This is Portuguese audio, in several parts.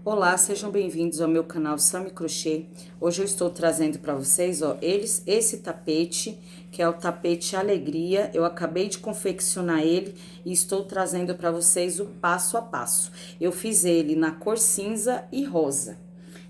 Olá, sejam bem-vindos ao meu canal Sami Crochê. Hoje eu estou trazendo para vocês, ó, esse tapete, que é o tapete Alegria. Eu acabei de confeccionar ele e estou trazendo para vocês o passo a passo. Eu fiz ele na cor cinza e rosa.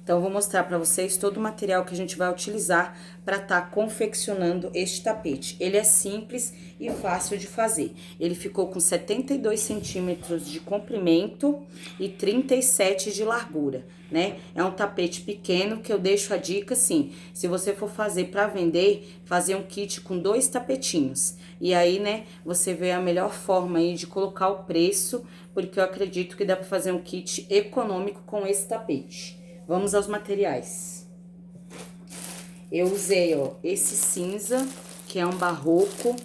Então, eu vou mostrar para vocês todo o material que a gente vai utilizar para estar confeccionando este tapete. Ele é simples e fácil de fazer. Ele ficou com 72 centímetros de comprimento e 37 de largura, né? É um tapete pequeno que eu deixo a dica assim, se você for fazer para vender, fazer um kit com 2 tapetinhos. E aí, né, você vê a melhor forma aí de colocar o preço, porque eu acredito que dá para fazer um kit econômico com esse tapete. Vamos aos materiais. Eu usei, ó, esse cinza, que é um barroco.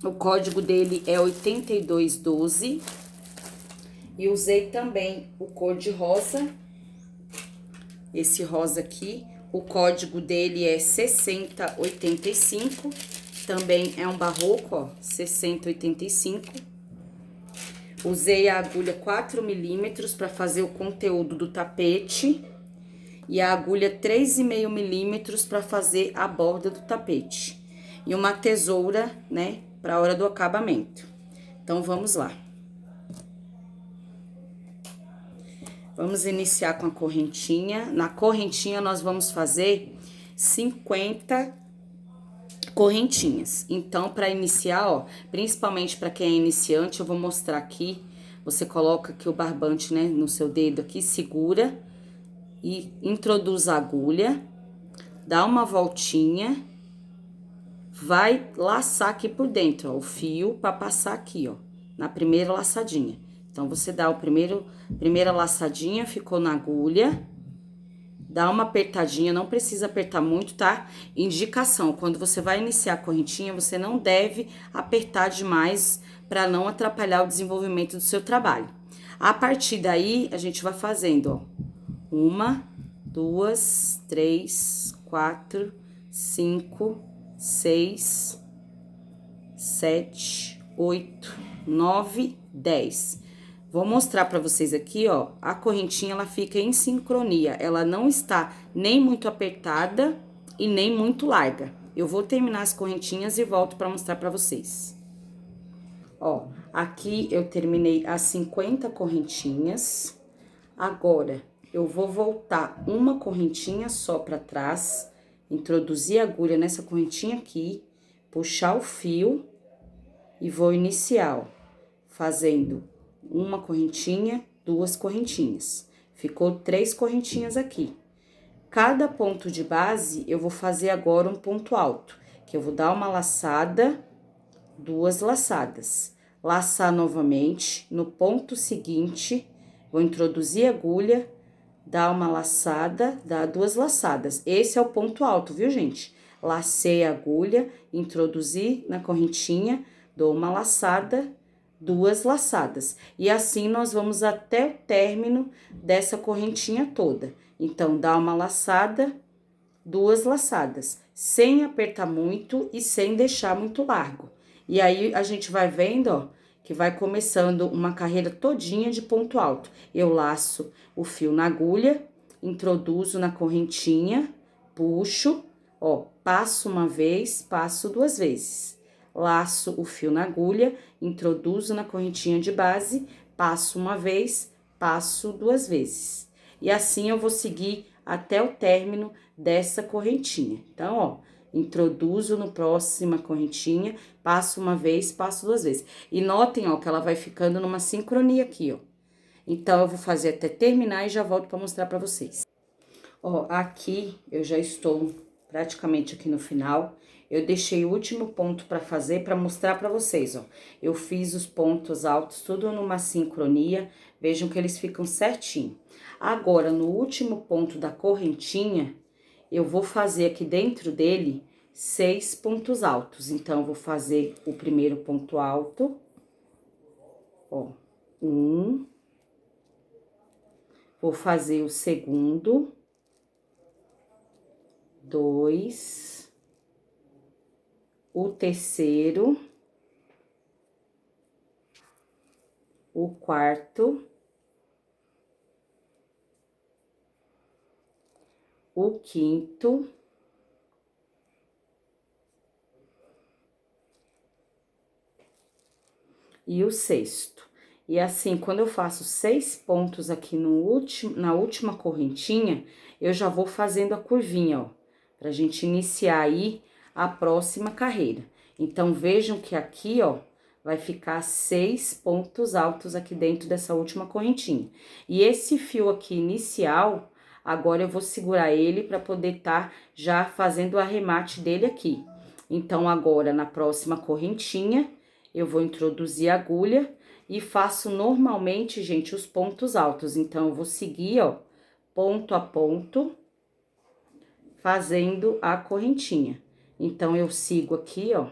O código dele é 8212. E usei também o cor de rosa. Esse rosa aqui, o código dele é 6085. Também é um barroco, ó, 6085. Usei a agulha 4 milímetros para fazer o conteúdo do tapete. E a agulha 3,5 milímetros para fazer a borda do tapete. E uma tesoura, né, para a hora do acabamento. Então, vamos lá. Vamos iniciar com a correntinha. Na correntinha, nós vamos fazer 50 correntinhas. Então, para iniciar, ó, principalmente para quem é iniciante, eu vou mostrar aqui. Você coloca aqui o barbante, né, no seu dedo aqui, segura e introduz a agulha, dá uma voltinha, vai laçar aqui por dentro, ó, o fio para passar aqui, ó, na primeira laçadinha. Então, você dá primeira laçadinha, ficou na agulha, dá uma apertadinha, não precisa apertar muito, tá? Indicação, quando você vai iniciar a correntinha, você não deve apertar demais para não atrapalhar o desenvolvimento do seu trabalho. A partir daí, a gente vai fazendo, ó, 1, 2, 3, 4, 5, 6, 7, 8, 9, 10. Vou mostrar para vocês aqui, ó, a correntinha ela fica em sincronia, ela não está nem muito apertada e nem muito larga. Eu vou terminar as correntinhas e volto para mostrar para vocês. Ó, aqui eu terminei as 50 correntinhas. Agora, eu vou voltar uma correntinha só para trás, introduzir a agulha nessa correntinha aqui, puxar o fio e vou iniciar, ó, fazendo uma correntinha, 2 correntinhas. Ficou 3 correntinhas aqui. Cada ponto de base, eu vou fazer agora um ponto alto, que eu vou dar uma laçada, 2 laçadas. Laçar novamente, no ponto seguinte, vou introduzir a agulha, dar uma laçada, dar 2 laçadas. Esse é o ponto alto, viu, gente? Lacei a agulha, introduzi na correntinha, dou uma laçada, 2 laçadas. E assim nós vamos até o término dessa correntinha toda. Então, dá uma laçada, 2 laçadas, sem apertar muito e sem deixar muito largo. E aí, a gente vai vendo, ó, que vai começando uma carreira todinha de ponto alto. Eu laço o fio na agulha, introduzo na correntinha, puxo, ó, passo uma vez, passo 2 vezes. Laço o fio na agulha, introduzo na correntinha de base, passo uma vez, passo 2 vezes. E assim eu vou seguir até o término dessa correntinha. Então, ó, introduzo no próxima correntinha, passo uma vez, passo 2 vezes. E notem, ó, que ela vai ficando numa sincronia aqui, ó. Então, eu vou fazer até terminar e já volto para mostrar para vocês. Ó, aqui eu já estou praticamente aqui no final. Eu deixei o último ponto para fazer, para mostrar para vocês, ó. Eu fiz os pontos altos tudo numa sincronia, vejam que eles ficam certinho. Agora, no último ponto da correntinha, eu vou fazer aqui dentro dele 6 pontos altos. Então, eu vou fazer o primeiro ponto alto, ó, 1. Vou fazer o segundo, 2. O terceiro, o quarto, o quinto e o sexto. E assim, quando eu faço 6 pontos aqui na última correntinha, eu já vou fazendo a curvinha, ó, pra gente iniciar aí a próxima carreira. Então, vejam que aqui, ó, vai ficar 6 pontos altos aqui dentro dessa última correntinha. E esse fio aqui inicial, agora eu vou segurar ele para poder tá já fazendo o arremate dele aqui. Então, agora, na próxima correntinha, eu vou introduzir a agulha e faço normalmente, gente, os pontos altos. Então, eu vou seguir, ó, ponto a ponto, fazendo a correntinha. Então, eu sigo aqui, ó,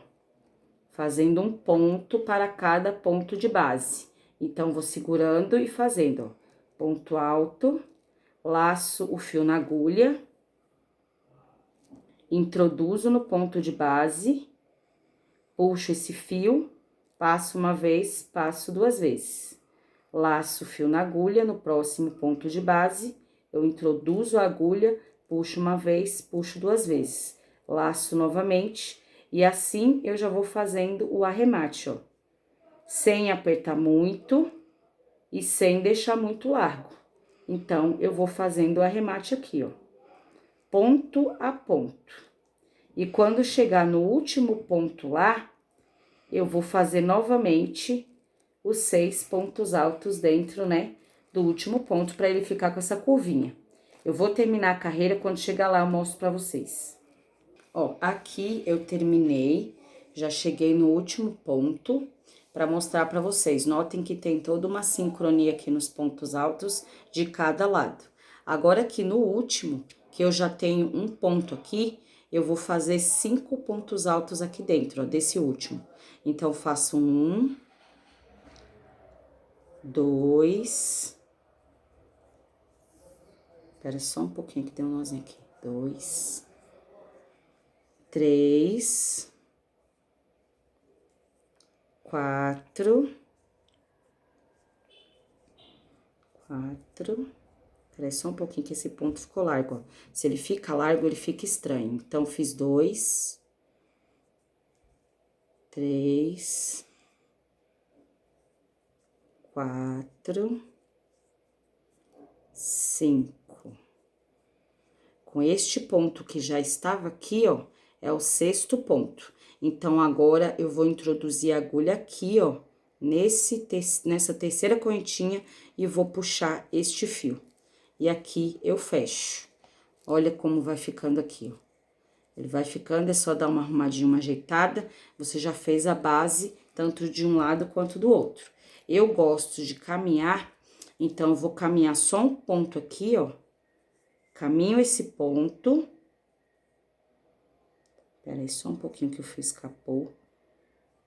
fazendo um ponto para cada ponto de base. Então, vou segurando e fazendo, ó, ponto alto, laço o fio na agulha, introduzo no ponto de base, puxo esse fio, passo uma vez, passo duas vezes. Laço o fio na agulha, no próximo ponto de base, eu introduzo a agulha, puxo uma vez, puxo duas vezes. Laço novamente, e assim eu já vou fazendo o arremate, ó. Sem apertar muito e sem deixar muito largo. Então, eu vou fazendo o arremate aqui, ó. Ponto a ponto. E quando chegar no último ponto lá, eu vou fazer novamente os 6 pontos altos dentro, né, do último ponto, para ele ficar com essa curvinha. Eu vou terminar a carreira, quando chegar lá eu mostro pra vocês. Ó, aqui eu terminei, já cheguei no último ponto, pra mostrar pra vocês. Notem que tem toda uma sincronia aqui nos pontos altos de cada lado. Agora aqui no último, que eu já tenho um ponto aqui, eu vou fazer 5 pontos altos aqui dentro, ó, desse último. Então, faço 1, 2. Espera só um pouquinho que tem um nozinho aqui. 2, 3, 4. Espera só um pouquinho que esse ponto ficou largo, ó. Se ele fica largo, ele fica estranho. Então, fiz 2, 3, 4, 5. Com este ponto que já estava aqui, ó, é o sexto ponto. Então, agora, eu vou introduzir a agulha aqui, ó, nessa terceira correntinha e vou puxar este fio. E aqui eu fecho. Olha como vai ficando aqui, ó. Ele vai ficando, é só dar uma arrumadinha, uma ajeitada. Você já fez a base, tanto de um lado quanto do outro. Eu gosto de caminhar, então, eu vou caminhar só um ponto aqui, ó. Caminho esse ponto. Pera aí, só um pouquinho que o fio escapou.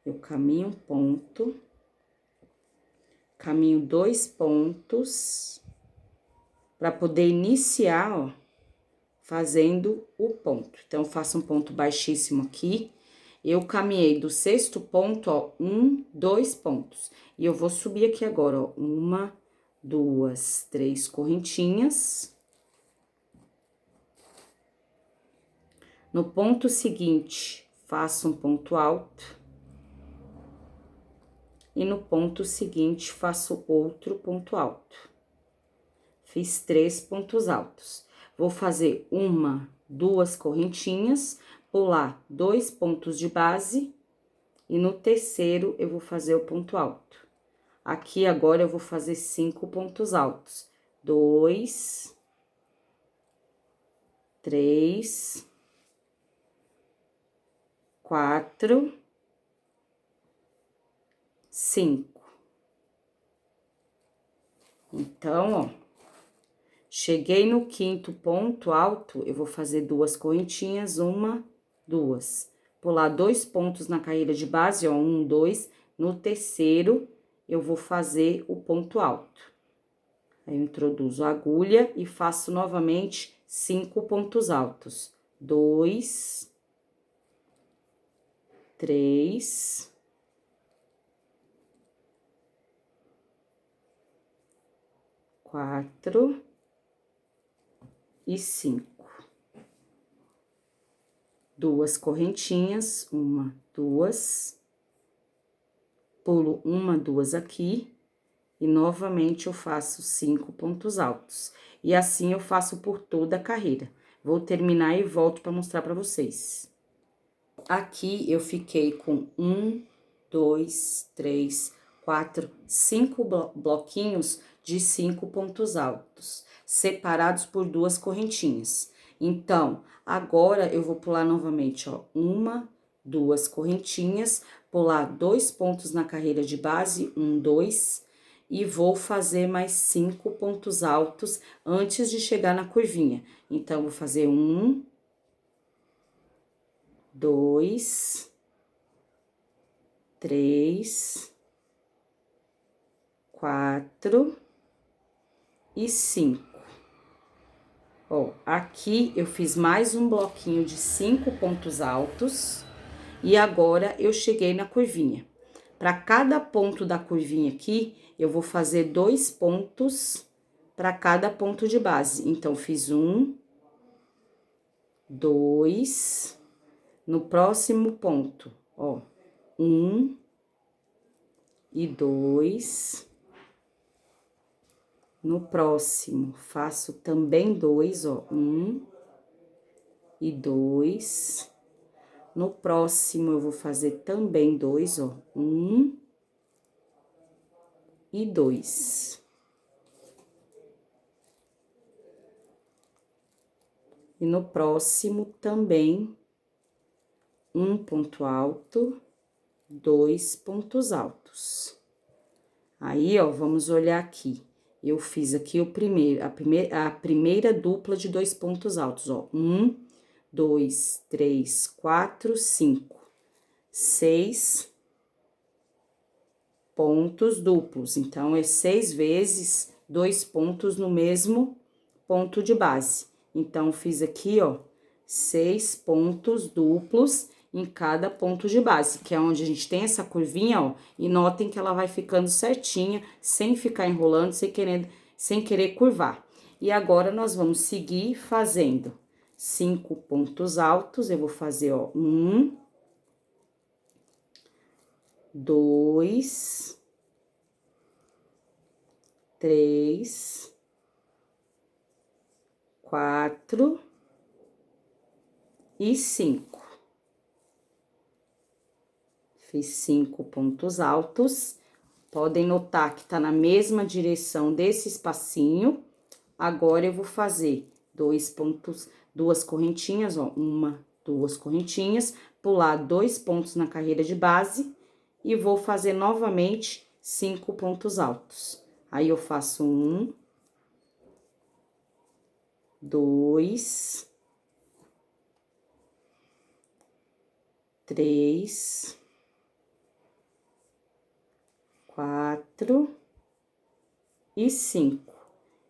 Eu caminho um ponto. Caminho 2 pontos. Pra poder iniciar, ó, fazendo o ponto. Então, eu faço um ponto baixíssimo aqui. Eu caminhei do sexto ponto, ó, 1, 2 pontos. E eu vou subir aqui agora, ó, 1, 2, 3 correntinhas. No ponto seguinte, faço um ponto alto. E no ponto seguinte, faço outro ponto alto. Fiz 3 pontos altos. Vou fazer 1, 2 correntinhas, pular 2 pontos de base, e no terceiro eu vou fazer o ponto alto. Aqui agora eu vou fazer 5 pontos altos. 2, 3, 4, 5. Então, ó, cheguei no quinto ponto alto, eu vou fazer 2 correntinhas, 1, 2. Pular 2 pontos na carreira de base, ó, 1, 2. No terceiro, eu vou fazer o ponto alto. Aí, eu introduzo a agulha e faço novamente 5 pontos altos. 2, 3, 4 e 5. duas correntinhas, uma, duas, pulo uma, duas aqui, e novamente eu faço 5 pontos altos. E assim eu faço por toda a carreira. Vou terminar e volto para mostrar para vocês. Aqui eu fiquei com 1, 2, 3, 4, 5 bloquinhos de 5 pontos altos, separados por duas correntinhas. Então, agora eu vou pular novamente, ó, uma, duas correntinhas, pular 2 pontos na carreira de base, 1, 2, e vou fazer mais 5 pontos altos antes de chegar na curvinha. Então, vou fazer 1, 2, 3, 4 e 5. Ó, aqui eu fiz mais um bloquinho de 5 pontos altos e agora eu cheguei na curvinha. Para cada ponto da curvinha aqui, eu vou fazer 2 pontos para cada ponto de base. Então, fiz 1, 2, no próximo ponto, ó, 1 e 2. No próximo, faço também 2, ó, 1 e 2. No próximo, eu vou fazer também 2, ó, 1 e 2. E no próximo, também, 1 ponto alto, 2 pontos altos. Aí, ó, vamos olhar aqui. Eu fiz aqui a primeira dupla de 2 pontos altos, ó. 1, 2, 3, 4, 5, 6 pontos duplos. Então, é 6 vezes 2 pontos no mesmo ponto de base. Então, fiz aqui, ó, 6 pontos duplos em cada ponto de base, que é onde a gente tem essa curvinha, ó, e notem que ela vai ficando certinha, sem ficar enrolando, sem querer curvar. E agora, nós vamos seguir fazendo 5 pontos altos, eu vou fazer, ó, 1, 2, 3, 4 e 5. Fiz 5 pontos altos. Podem notar que tá na mesma direção desse espacinho. Agora, eu vou fazer 2 pontos, 2 correntinhas, ó, uma, 2 correntinhas, pular 2 pontos na carreira de base e vou fazer novamente 5 pontos altos. Aí, eu faço 1, 2, 3, 4 e 5.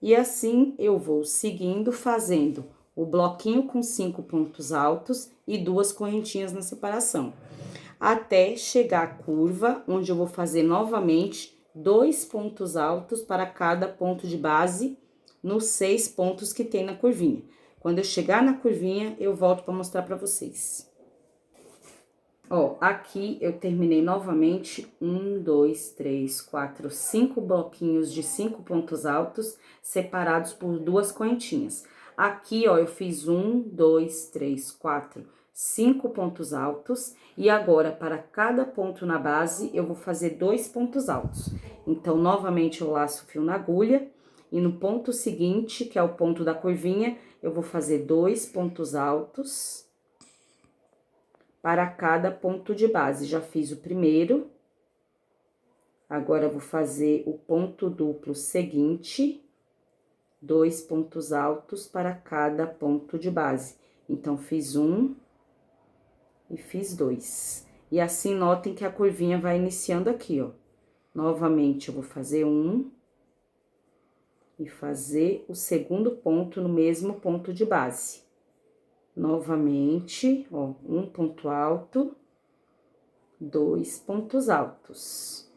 E assim eu vou seguindo fazendo o bloquinho com 5 pontos altos e 2 correntinhas na separação, até chegar à curva, onde eu vou fazer novamente 2 pontos altos para cada ponto de base nos 6 pontos que tem na curvinha. Quando eu chegar na curvinha, eu volto para mostrar para vocês. Ó, aqui eu terminei novamente 1, 2, 3, 4, 5 bloquinhos de 5 pontos altos, separados por 2 correntinhas. Aqui, ó, eu fiz 1, 2, 3, 4, 5 pontos altos, e agora, para cada ponto na base, eu vou fazer 2 pontos altos. Então, novamente, eu laço o fio na agulha, e no ponto seguinte, que é o ponto da curvinha, eu vou fazer 2 pontos altos para cada ponto de base. Já fiz o primeiro, agora eu vou fazer o ponto duplo seguinte, 2 pontos altos para cada ponto de base. Então, fiz 1 e fiz 2. E assim, notem que a curvinha vai iniciando aqui, ó. Novamente, eu vou fazer 1 e fazer o segundo ponto no mesmo ponto de base. Novamente, ó, 1 ponto alto, 2 pontos altos,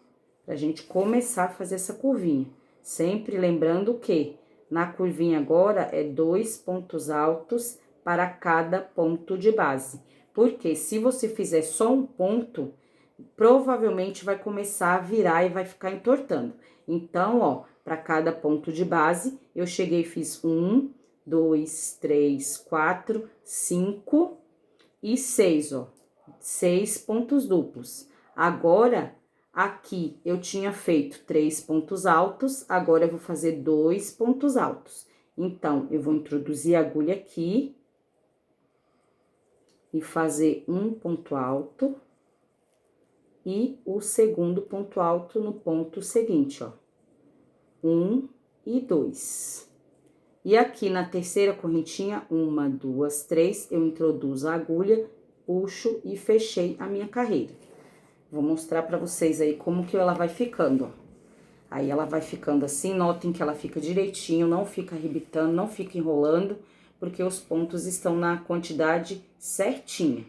pra gente começar a fazer essa curvinha. Sempre lembrando que na curvinha agora é 2 pontos altos para cada ponto de base. Porque se você fizer só um ponto, provavelmente vai começar a virar e vai ficar entortando. Então, ó, para cada ponto de base, eu cheguei e fiz 1, 2, 3, 4, 5 e 6, ó. 6 pontos duplos. Agora, aqui eu tinha feito 3 pontos altos, agora eu vou fazer 2 pontos altos. Então, eu vou introduzir a agulha aqui e fazer um ponto alto e o segundo ponto alto no ponto seguinte, ó. 1 e 2. E aqui na terceira correntinha, 1, 2, 3, eu introduzo a agulha, puxo e fechei a minha carreira. Vou mostrar pra vocês aí como que ela vai ficando, ó. Aí ela vai ficando assim, notem que ela fica direitinho, não fica arrebitando, não fica enrolando, porque os pontos estão na quantidade certinha.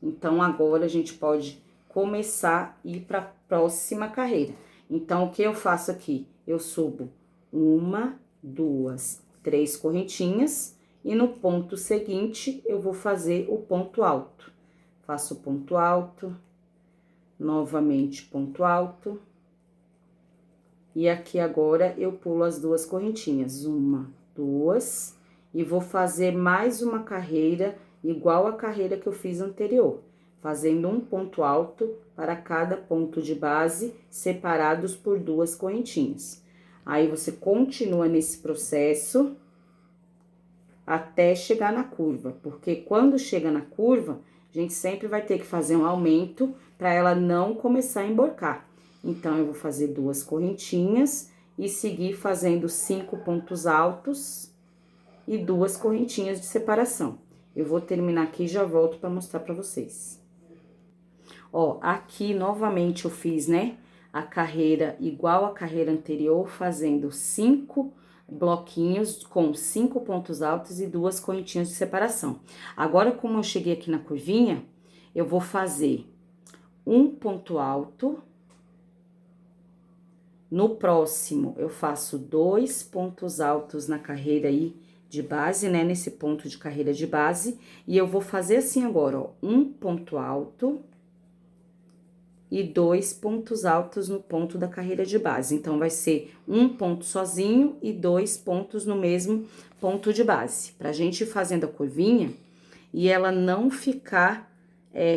Então, agora a gente pode começar a ir para a próxima carreira. Então, o que eu faço aqui? Eu subo 1, 2, 3 correntinhas e no ponto seguinte eu vou fazer o ponto alto. Faço ponto alto, novamente ponto alto. E aqui agora eu pulo as 2 correntinhas, 1, 2, e vou fazer mais uma carreira igual a carreira que eu fiz anterior, fazendo um ponto alto para cada ponto de base, separados por 2 correntinhas. Aí, você continua nesse processo até chegar na curva, porque quando chega na curva, a gente sempre vai ter que fazer um aumento para ela não começar a emborcar. Então, eu vou fazer 2 correntinhas e seguir fazendo 5 pontos altos e 2 correntinhas de separação. Eu vou terminar aqui e já volto para mostrar para vocês. Ó, aqui novamente eu fiz, né, a carreira igual a carreira anterior, fazendo 5 bloquinhos com 5 pontos altos e 2 correntinhas de separação. Agora, como eu cheguei aqui na curvinha, eu vou fazer um ponto alto. No próximo, eu faço 2 pontos altos na carreira aí de base, né, nesse ponto de carreira de base. E eu vou fazer assim agora, ó, um ponto alto e 2 pontos altos no ponto da carreira de base. Então, vai ser um ponto sozinho e 2 pontos no mesmo ponto de base. Pra gente ir fazendo a curvinha e ela não ficar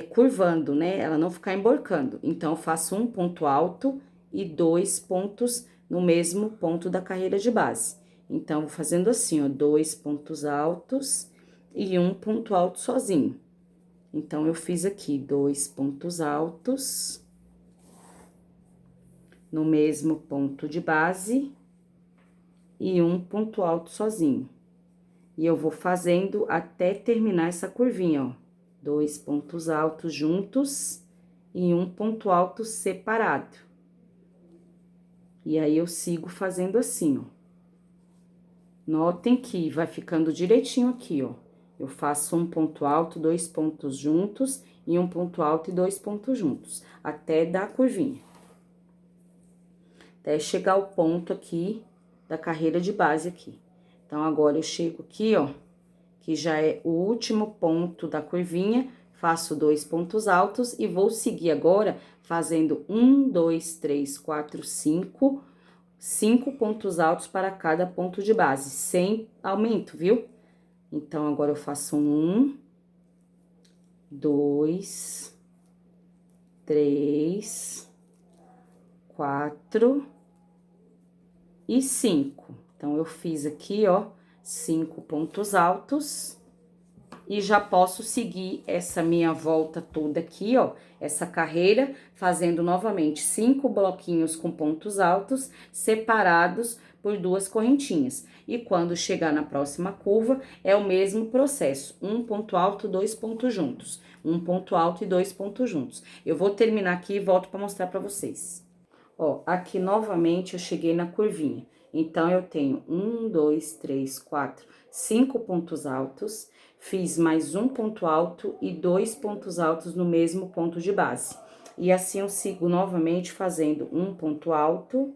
curvando, né? Ela não ficar emborcando. Então, eu faço um ponto alto e 2 pontos no mesmo ponto da carreira de base. Então, vou fazendo assim, ó, 2 pontos altos e um ponto alto sozinho. Então, eu fiz aqui 2 pontos altos no mesmo ponto de base e um ponto alto sozinho. E eu vou fazendo até terminar essa curvinha, ó. 2 pontos altos juntos e um ponto alto separado. E aí, eu sigo fazendo assim, ó. Notem que vai ficando direitinho aqui, ó. Eu faço um ponto alto, 2 pontos juntos e um ponto alto e 2 pontos juntos, até dar a curvinha. Até chegar ao ponto aqui da carreira de base aqui. Então, agora eu chego aqui, ó, que já é o último ponto da curvinha, faço 2 pontos altos e vou seguir agora fazendo 1, 2, 3, 4, 5, 5 pontos altos para cada ponto de base, sem aumento, viu? Então, agora eu faço 1, 2, 3, 4 e 5. Então, eu fiz aqui, ó, 5 pontos altos e já posso seguir essa minha volta toda aqui, ó, essa carreira, fazendo novamente 5 bloquinhos com pontos altos, separados por 2 correntinhas. E quando chegar na próxima curva, é o mesmo processo, um ponto alto, 2 pontos juntos, um ponto alto e 2 pontos juntos. Eu vou terminar aqui e volto para mostrar para vocês. Ó, aqui novamente eu cheguei na curvinha. Então, eu tenho 1, 2, 3, 4, 5 pontos altos, fiz mais um ponto alto e 2 pontos altos no mesmo ponto de base. E assim eu sigo novamente fazendo um ponto alto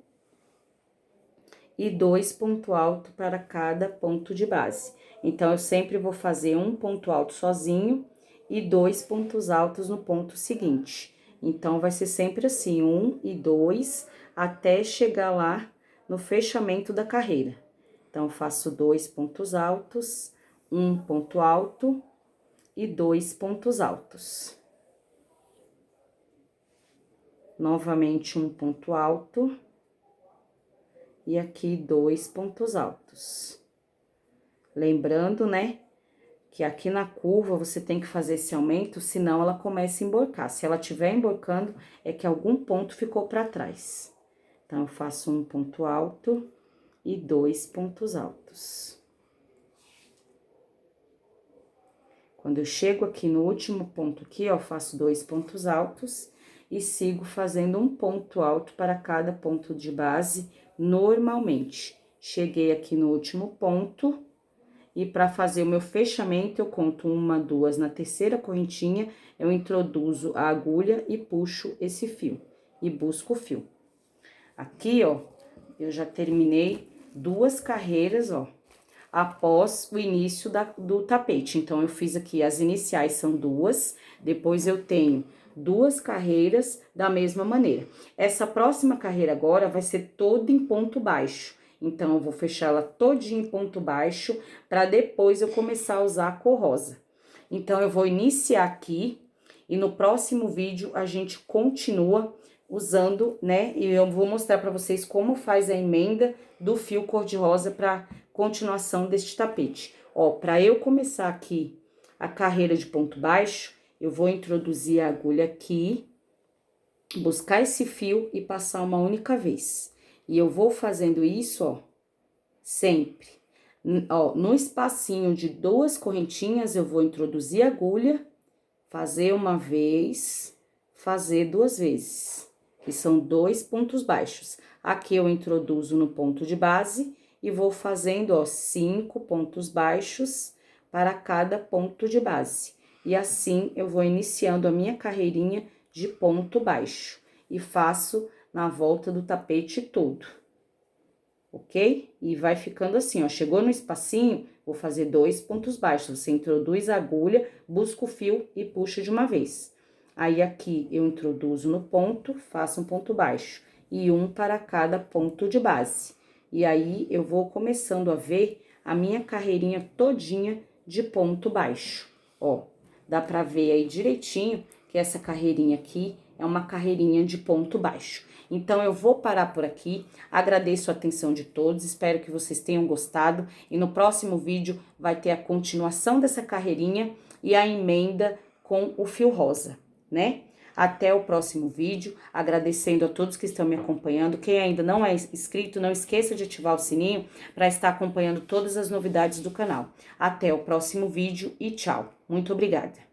e 2 pontos altos para cada ponto de base. Então, eu sempre vou fazer um ponto alto sozinho e 2 pontos altos no ponto seguinte. Então, vai ser sempre assim, 1 e 2, até chegar lá no fechamento da carreira. Então, eu faço 2 pontos altos, 1 ponto alto e 2 pontos altos. Novamente, um ponto alto. E aqui, 2 pontos altos. Lembrando, né, que aqui na curva você tem que fazer esse aumento, senão ela começa a emborcar. Se ela estiver emborcando, é que algum ponto ficou para trás. Então, eu faço um ponto alto e 2 pontos altos. Quando eu chego aqui no último ponto aqui, ó, faço 2 pontos altos e sigo fazendo um ponto alto para cada ponto de base normalmente. Cheguei aqui no último ponto e para fazer o meu fechamento, eu conto 1, 2, na terceira correntinha, eu introduzo a agulha e puxo esse fio e busco o fio. Aqui, ó, eu já terminei 2 carreiras, ó, após o início do tapete. Então, eu fiz aqui, as iniciais são 2, depois eu tenho 2 carreiras da mesma maneira. Essa próxima carreira agora vai ser toda em ponto baixo. Então, eu vou fechar ela todinha em ponto baixo, para depois eu começar a usar a cor rosa. Então, eu vou iniciar aqui, e no próximo vídeo a gente continua usando, né? E eu vou mostrar para vocês como faz a emenda do fio cor-de-rosa para continuação deste tapete. Ó, para eu começar aqui a carreira de ponto baixo, eu vou introduzir a agulha aqui, buscar esse fio e passar uma única vez. E eu vou fazendo isso, ó, sempre. Ó, no espacinho de 2 correntinhas, eu vou introduzir a agulha, fazer uma vez, fazer 2 vezes, que são 2 pontos baixos. Aqui eu introduzo no ponto de base e vou fazendo, ó, 5 pontos baixos para cada ponto de base. E assim eu vou iniciando a minha carreirinha de ponto baixo e faço na volta do tapete todo, ok? E vai ficando assim, ó, chegou no espacinho, vou fazer 2 pontos baixos. Você introduz a agulha, busca o fio e puxa de uma vez. Aí, aqui, eu introduzo no ponto, faço um ponto baixo e 1 para cada ponto de base. E aí, eu vou começando a ver a minha carreirinha todinha de ponto baixo. Ó, dá pra ver aí direitinho que essa carreirinha aqui é uma carreirinha de ponto baixo. Então, eu vou parar por aqui, agradeço a atenção de todos, espero que vocês tenham gostado. E no próximo vídeo vai ter a continuação dessa carreirinha e a emenda com o fio rosa, né? Até o próximo vídeo, agradecendo a todos que estão me acompanhando. Quem ainda não é inscrito, não esqueça de ativar o sininho para estar acompanhando todas as novidades do canal. Até o próximo vídeo e tchau. Muito obrigada!